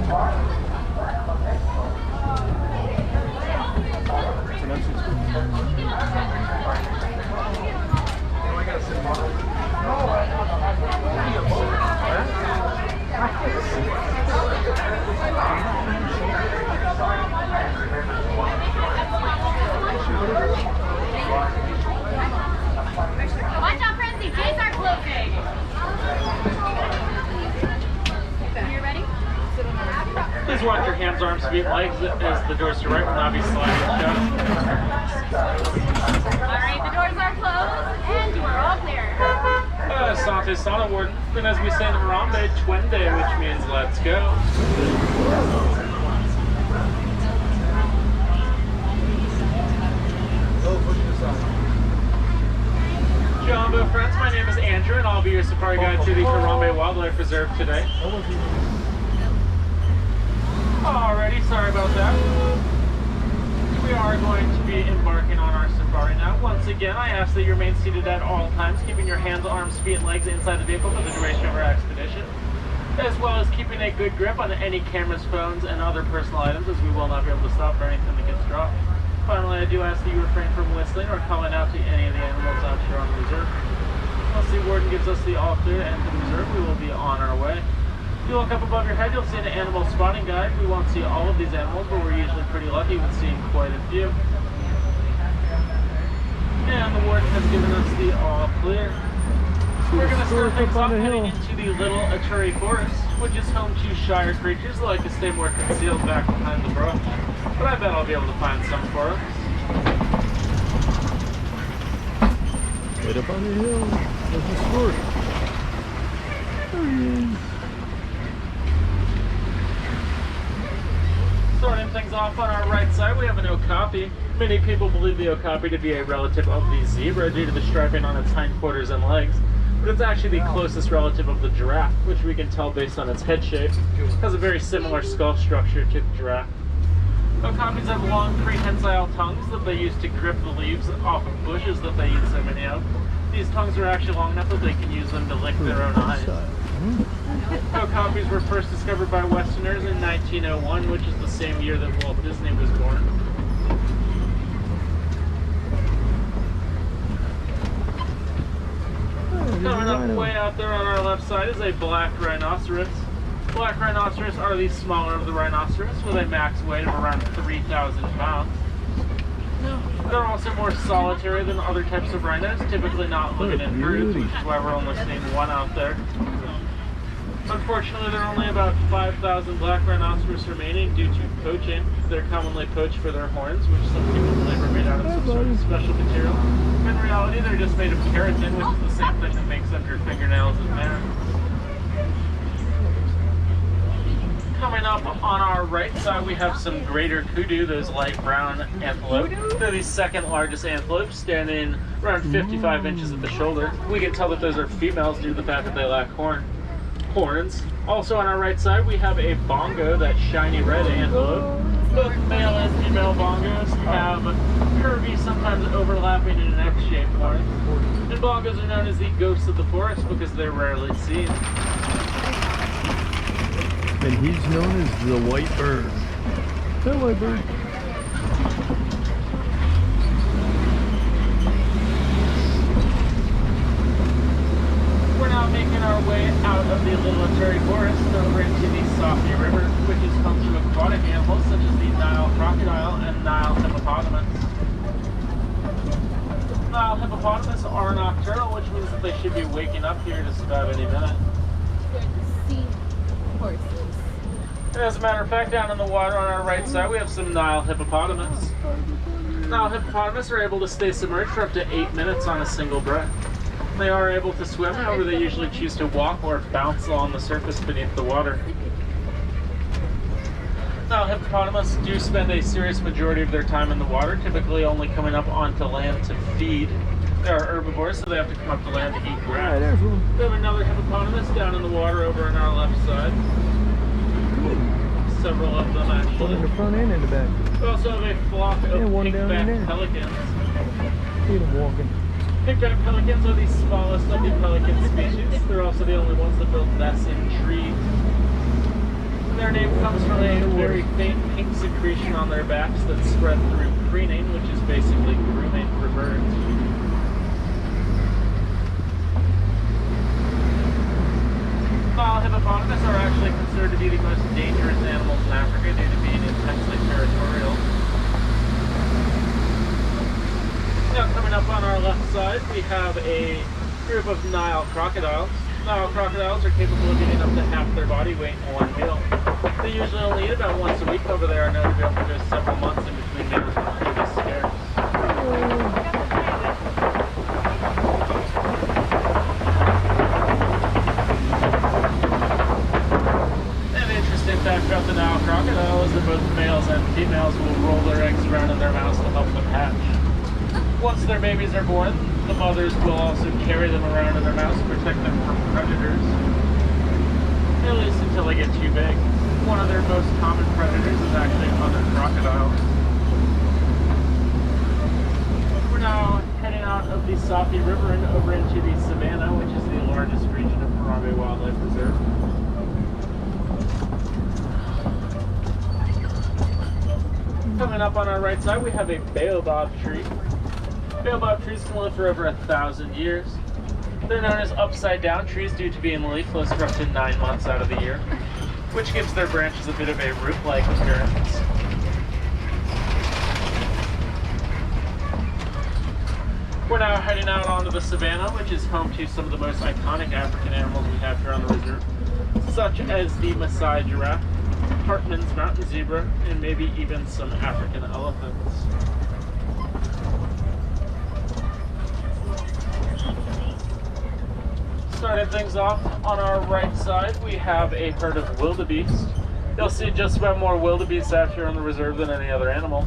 Watch out, Frenzy. Gates are closing. You ready? Please watch your hands, arms, feet, legs as the doors to your right will now be sliding shut. Alright, the doors are closed and you are all clear. Asante Sana Warden. Then as we say in Harambe, Twende, which means let's go. Jumbo friends, my name is Andrew and I'll be your safari guide to the Harambe Wildlife Reserve today. Alrighty, sorry about that. We are going to be embarking on our safari now. Once again, I ask that you remain seated at all times, keeping your hands, arms, feet, and legs inside the vehicle for the duration of our expedition, as well as keeping a good grip on any cameras, phones, and other personal items, as we will not be able to stop for anything that gets dropped. Finally, I do ask that you refrain from whistling or calling out to any of the animals out here on the reserve. Once the warden gives us the all clear to enter the reserve, we will be on our way. If you look up above your head, you'll see an animal spotting guide. We won't see all of these animals, but we're usually pretty lucky with seeing quite a few. And the warden has given us the all clear. We're going to start things off heading into the Little Aturi Forest, which is home to shire creatures that like to stay more concealed back behind the brush. But I bet I'll be able to find some for us. Right up on the hill. There's the sport. There he is. Starting things off on our right side, we have an okapi. Many people believe the okapi to be a relative of the zebra due to the striping on its hindquarters and legs, but it's actually the closest relative of the giraffe, which we can tell based on its head shape. It has a very similar skull structure to the giraffe. Okapis have long prehensile tongues that they use to grip the leaves off of bushes that they eat so many of. These tongues are actually long enough that they can use them to lick their own eyes. Okapis were first discovered by Westerners in 1901, which is the same year that Walt Disney was born. Coming up way out there on our left side is a black rhinoceros. Black rhinoceros are the smaller of the rhinoceros with a max weight of around 3,000 pounds. They're also more solitary than other types of rhinos, typically not living in herds, which is why we're only seeing one out there. Unfortunately, there are only about 5,000 black rhinoceros remaining due to poaching. They're commonly poached for their horns, which some people believe are made out of some sort of special material. In reality, they're just made of keratin, which is the same thing that makes up your fingernails in man. Coming up on our right side, we have some greater kudu, those light brown antelope. They're the second largest antelope, standing around 55 inches at the shoulder. We can tell that those are females due to the fact that they lack horns. Also on our right side, we have a bongo, that shiny red antelope. Both male and female bongos have curvy, sometimes overlapping in an X-shaped horn. And bongos are known as the ghosts of the forest because they're rarely seen. And he's known as the white bird. The white bird. We're now making our way out of the Little Aturi Forest over into the Safi River, which is home to aquatic animals such as the Nile Crocodile and Nile Hippopotamus. Nile Hippopotamus are nocturnal, which means that they should be waking up here just about any minute. Sea horses. And as a matter of fact, down in the water on our right side, we have some Nile Hippopotamus. Nile Hippopotamus are able to stay submerged for up to 8 minutes on a single breath. They are able to swim, however they usually choose to walk or bounce along the surface beneath the water. Now, hippopotamus do spend a serious majority of their time in the water, typically only coming up onto land to feed. They are herbivores, so they have to come up to land to eat grass. We have another hippopotamus down in the water over on our left side. Several of them, actually. One in the front and in the back. We also have a flock of pink-backed pelicans. See them walking. Pink-backed pelicans are the smallest of the pelican species. They're also the only ones that build nests in trees. Their name comes from a very faint pink secretion on their backs that's spread through preening, which is basically grooming for birds. Nile hippopotamus are actually considered to be the most dangerous animals in Africa due to being intensely territorial. Now coming up on our left side, we have a group of Nile crocodiles. Nile crocodiles are capable of getting up to half their body weight in one meal. They usually only eat about once a week, however they are known to be able to go several months in between meals when food is scarce. An interesting fact about the Nile crocodile is that both males and females will roll their eggs around in their mouths to help them hatch. Once their babies are born, the mothers will also carry them around in their mouths to protect them from predators, at least until they get too big. One of their most common predators is actually other crocodiles. We're now heading out of the Safari River and over into the savanna, which is the largest region of Harambe Wildlife Reserve. Coming up on our right side, we have a baobab tree. Baobab trees can live for over 1,000 years. They're known as upside-down trees due to being leafless for up to 9 months out of the year, which gives their branches a bit of a root-like appearance. We're now heading out onto the savanna, which is home to some of the most iconic African animals we have here on the reserve, such as the Maasai giraffe, Hartman's mountain zebra, and maybe even some African elephants. Starting things off on our right side, we have a herd of wildebeest. You'll see just about more wildebeest out here on the reserve than any other animal.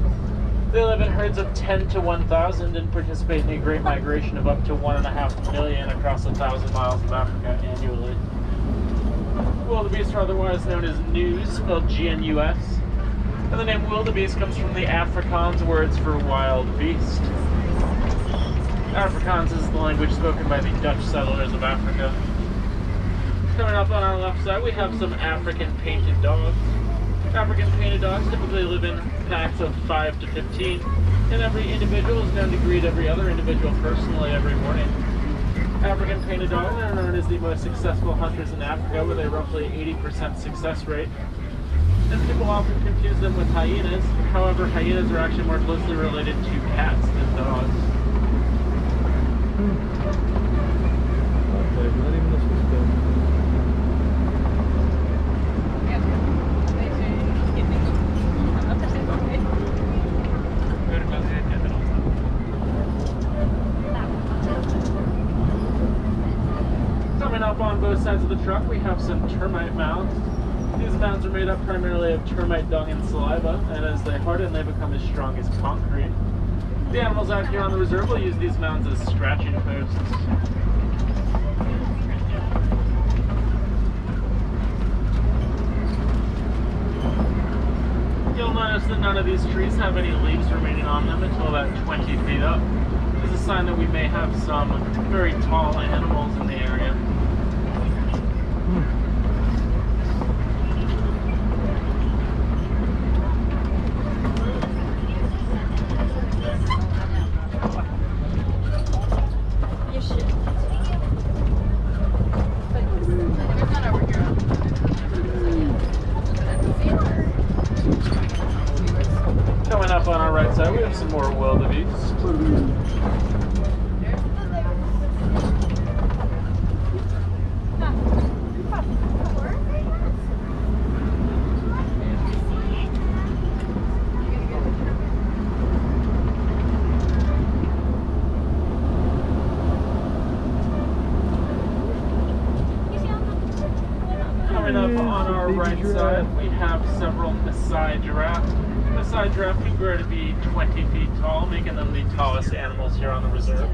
They live in herds of 10 to 1,000 and participate in a great migration of up to 1.5 million across 1,000 miles of Africa annually. Wildebeest are otherwise known as gnus, spelled G-N-U-S. And the name wildebeest comes from the Afrikaans words for wild beast. Afrikaans is the language spoken by the Dutch settlers of Africa. Coming up on our left side, we have some African painted dogs. African painted dogs typically live in packs of 5 to 15, and every individual is known to greet every other individual personally every morning. African painted dogs are known as the most successful hunters in Africa with a roughly 80% success rate. And people often confuse them with hyenas. However, hyenas are actually more closely related to cats than dogs. Coming up on both sides of the truck, we have some termite mounds. These mounds are made up primarily of termite dung and saliva, and as they harden, they become as strong as concrete. The animals out here on the reserve will use these mounds as scratching posts. You'll notice that none of these trees have any leaves remaining on them until about 20 feet up. This is a sign that we may have some very tall animals in the area. Coming up on our right side, we have some more wildebeest. Coming up on our right side, we have several Maasai giraffes. Maasai giraffe can grow to be 20 feet tall, making them the tallest animals here on the reserve.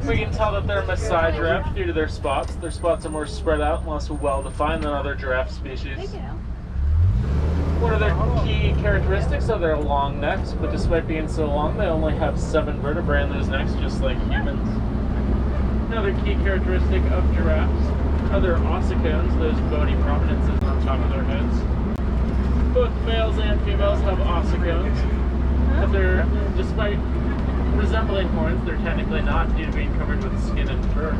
We can tell that they're Maasai giraffes due to their spots. Their spots are more spread out and less well-defined than other giraffe species. One of their key characteristics are their long necks, but despite being so long, they only have 7 vertebrae in those necks, just like humans. Another key characteristic of giraffes are their ossicones, those bony prominences on top of their heads. Both males and females have ossicones, but they're, despite resembling horns, they're technically not due to being covered with skin and fur.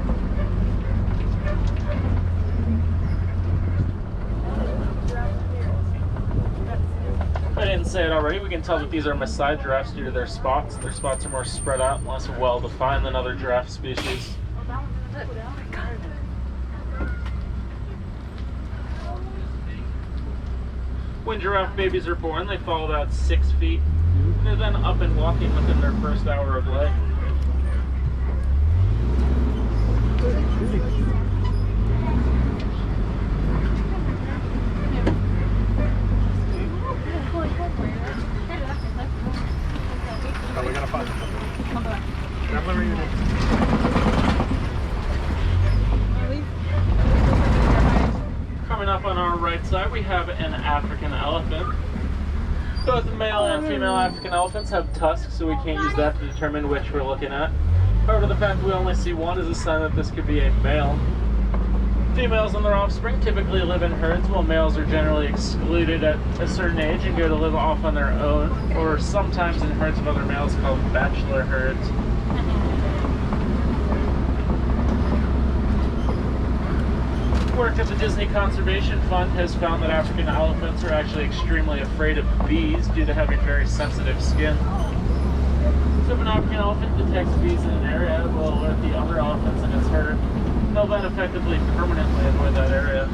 If I didn't say it already, we can tell that these are Maasai giraffes due to their spots. Their spots are more spread out and less well defined than other giraffe species. When giraffe babies are born, they fall about 6 feet. They're then up and walking within their first hour of life. Oh, we gotta find them. Grab whatever you need. Coming up on our right side, we have an African elephant. Both male and female African elephants have tusks, so we can't use that to determine which we're looking at. However, the fact that we only see one is a sign that this could be a male. Females and their offspring typically live in herds, while males are generally excluded at a certain age and go to live off on their own, or sometimes in herds of other males called bachelor herds. Work at the Disney Conservation Fund has found that African elephants are actually extremely afraid of bees due to having very sensitive skin. So if an African elephant detects bees in an area, it will alert the other elephants in its herd. They'll then effectively permanently avoid that area.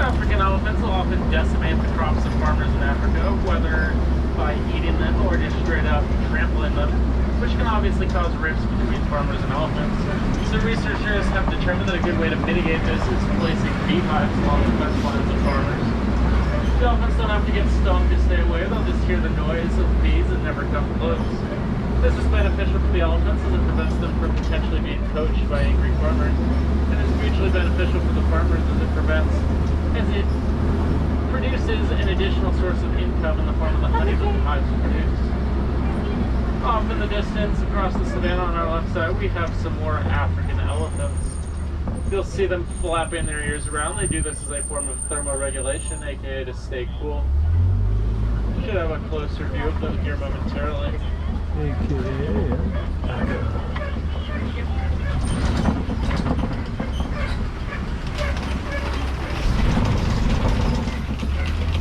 African elephants will often decimate the crops of farmers in Africa, whether by eating them or just straight up trampling them, which can obviously cause rifts between farmers and elephants. So researchers have determined that a good way to mitigate this is placing beehives along the fence lines of farmers. The elephants don't have to get stung to stay away, they'll just hear the noise of bees and never come close. This is beneficial for the elephants as it prevents them from potentially being poached by angry farmers, and is mutually beneficial for the farmers as it produces an additional source of income in the form of the honey that the hives produce. Off in the distance, across the savanna on our left side, we have some more African elephants. You'll see them flapping their ears around. They do this as a form of thermoregulation, aka to stay cool. Should have a closer view of them here momentarily.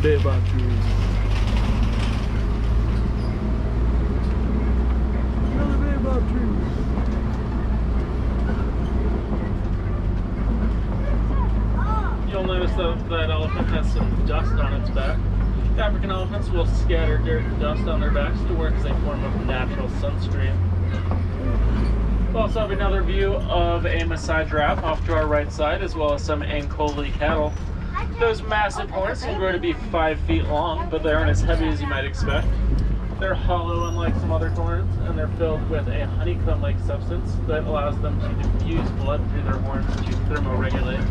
Bit about trees. Another bit about trees. You'll notice that elephant has some dust on its back. African elephants will scatter dirt and dust on their backs to work as a form of natural sunscreen. We'll also have another view of a Maasai giraffe off to our right side, as well as some Ankoli cattle. Those massive horns can grow to be 5 feet long, but they aren't as heavy as you might expect. They're hollow, unlike some other horns, and they're filled with a honeycomb-like substance that allows them to diffuse blood through their horns to thermoregulate.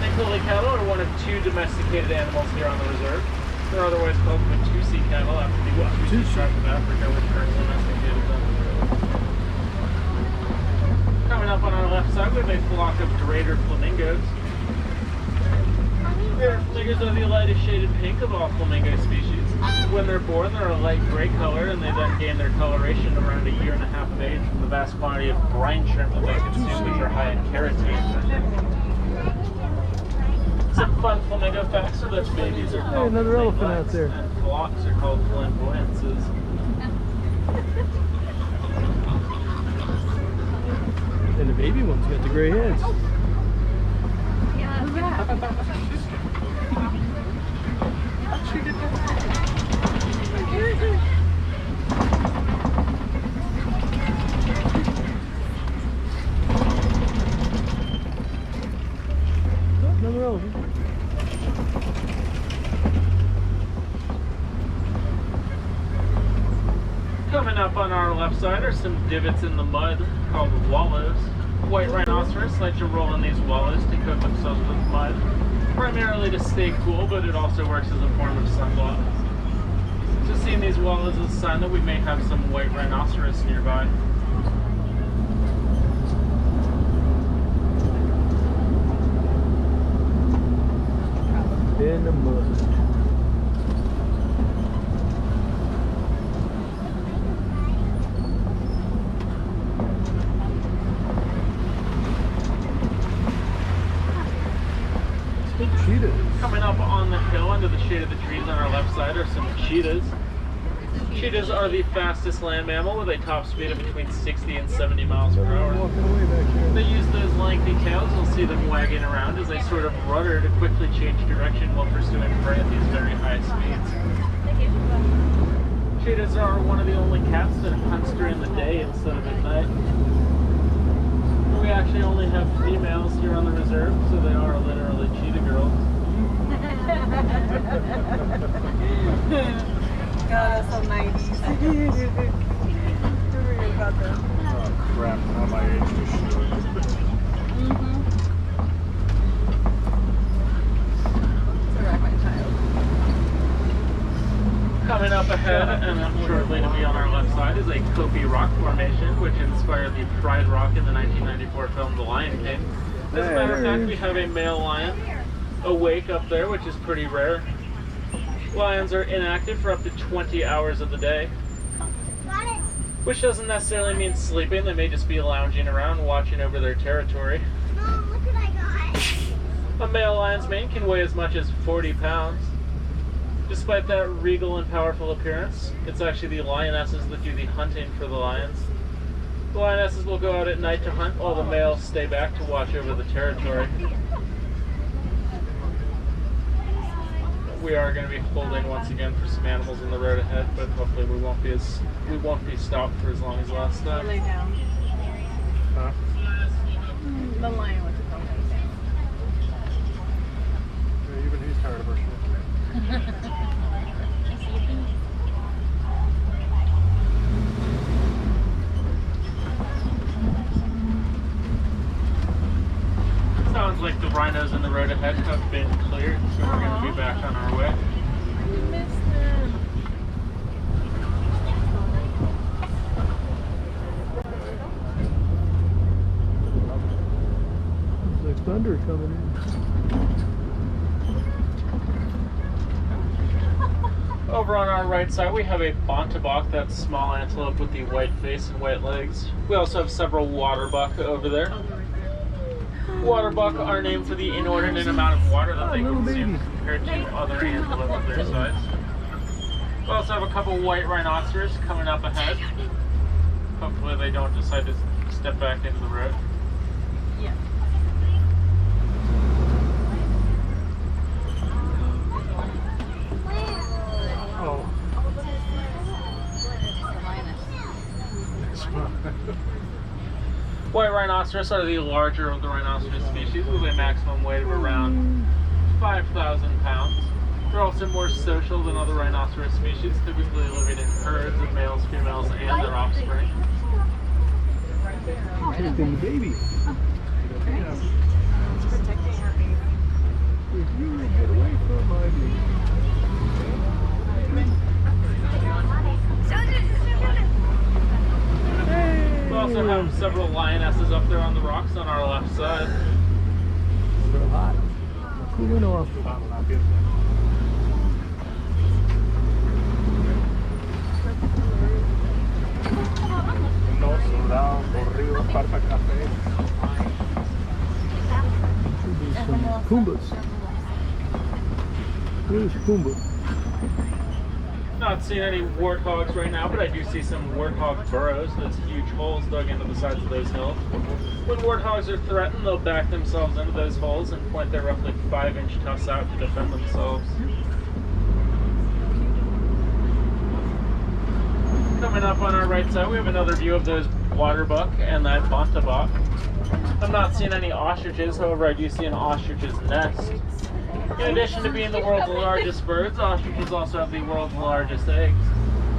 Ankoli cattle are one of 2 domesticated animals here on the reserve. They're otherwise called Watusi cattle after the Watusi tribe of Africa, which first domesticated them. Coming up on our left side, we have a flock of greater flamingos. Greater flamingos are the lightest shaded pink of all flamingo species. When they're born, they're a light gray color, and they then gain their coloration around 1.5 years of age from the vast quantity of brine shrimp that they consume, which are high in keratin. Some fun flamingo facts are that babies are called another elephant out there. And flocks are called flamboyances. And the baby one's got the gray heads. Yeah. up on our left side are some divots in the mud called wallows. White rhinoceros like to roll in these wallows to coat themselves with mud, primarily to stay cool, but it also works as a form of sunblock. So seeing these wallows is a sign that we may have some white rhinoceros nearby. In the mud. Cheetahs. Coming up on the hill under the shade of the trees on our left side are some cheetahs. Cheetahs are the fastest land mammal with a top speed of between 60 and 70 miles per hour. Walking away back here. They use those lengthy tails. You'll see them wagging around as they sort of rudder to quickly change direction while pursuing prey at these very high speeds. Cheetahs are one of the only cats that hunts during the day instead of at night. We actually only have females here on the reserve, so they are literally cheetah girls. God, that's so 90s. About that. Oh crap, now my age just showed. Coming up ahead and shortly to be on our left side is a Kopi rock formation, which inspired the Pride Rock in the 1994 film The Lion King. As a matter of fact, we have a male lion awake up there, which is pretty rare. Lions are inactive for up to 20 hours of the day, which doesn't necessarily mean sleeping. They may just be lounging around, watching over their territory. Mom, look what I got. A male lion's mane can weigh as much as 40 pounds. Despite that regal and powerful appearance, it's actually the lionesses that do the hunting for the lions. The lionesses will go out at night to hunt while the males stay back to watch over the territory. We are going to be holding once again for some animals on the road ahead, but hopefully we won't be stopped for as long as last time. Lay down. Huh? The lion went to go lay down. Yeah, even he's tired of our shit. Sounds like the rhinos in the road ahead have been cleared, so we're going to be back on our way. I missed them. It's like thunder coming in. Over on our right side, we have a bontebok, that small antelope with the white face and white legs. We also have several waterbuck over there. Waterbuck are named for the inordinate amount of water that they consume compared to other antelope of their size. We also have a couple white rhinoceros coming up ahead. Hopefully they don't decide to step back into the road. Yeah. Oh. White rhinoceros are the larger of the rhinoceros species with a maximum weight of around 5,000 pounds. They're also more social than other rhinoceros species, typically living in herds of males, females, and their offspring. Taking the baby. It's protecting her baby. If you would get away from my baby. We also have several lionesses up there on the rocks on our left side. They're hot. Cooling off. Some Pumbas. Where's Pumbaa? Not seeing any warthogs right now, but I do see some Warthog Burrows, those huge holes dug into the sides of those hills. When warthogs are threatened, they'll back themselves into those holes and point their roughly 5-inch tufts out to defend themselves. Coming up on our right side, we have another view of those waterbuck and that bontebok. I'm not seeing any ostriches, however I do see an ostrich's nest. In addition to being the world's largest birds, ostriches also have the world's largest eggs.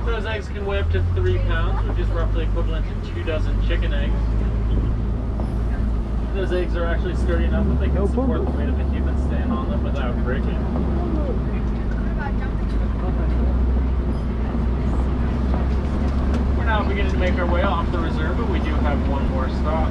Those eggs can weigh up to 3 pounds, which is roughly equivalent to 2 dozen chicken eggs. Those eggs are actually sturdy enough that they can support the weight of a human staying on them without breaking. We're now beginning to make our way off the reserve, but we do have one more stop.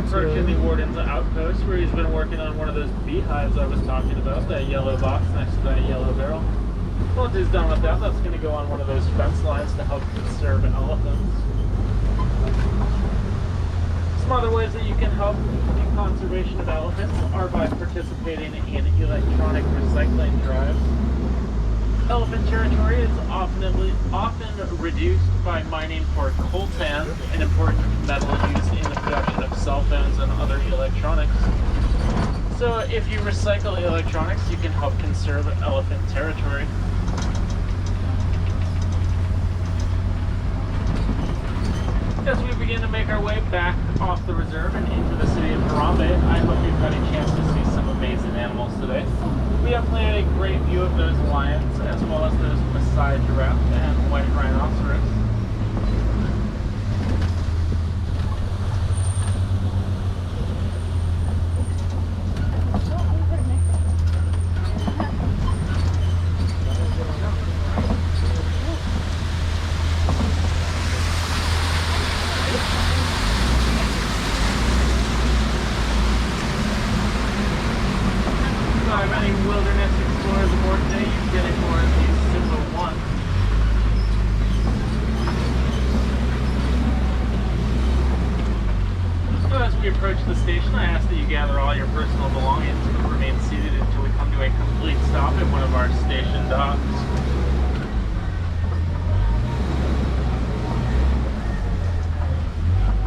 Perch in the warden's outpost, where he's been working on one of those beehives I was talking about, that yellow box next to that yellow barrel. Once he's done with that, that's going to go on one of those fence lines to help conserve elephants. Some other ways that you can help in conservation of elephants are by participating in electronic recycling drives. Elephant territory is often reduced by mining for coltan, an important metal used in the production of cell phones and other electronics. So if you recycle electronics, you can help conserve elephant territory. As we begin to make our way back off the reserve and into the city of Harambe, I hope you've had a chance to see some amazing animals today. We have played a great view of those lions, as well as those Maasai giraffe and white rhinoceros. Any wilderness explorers aboard today, you're getting more of these simple ones. So as we approach the station, I ask that you gather all your personal belongings and remain seated until we come to a complete stop at one of our station docks.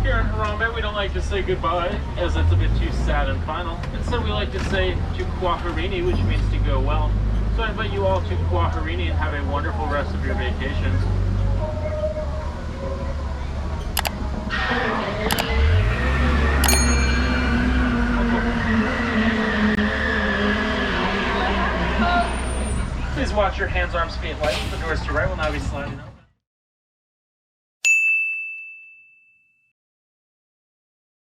Here in Harambe, we don't like to say goodbye, as it's a bit too sad and final. Instead, we like to say to Kwaherini, which means to go well. So I invite you all to Kwaherini and have a wonderful rest of your vacation. Please watch your hands, arms, feet, and legs. The doors to your right will now be sliding up.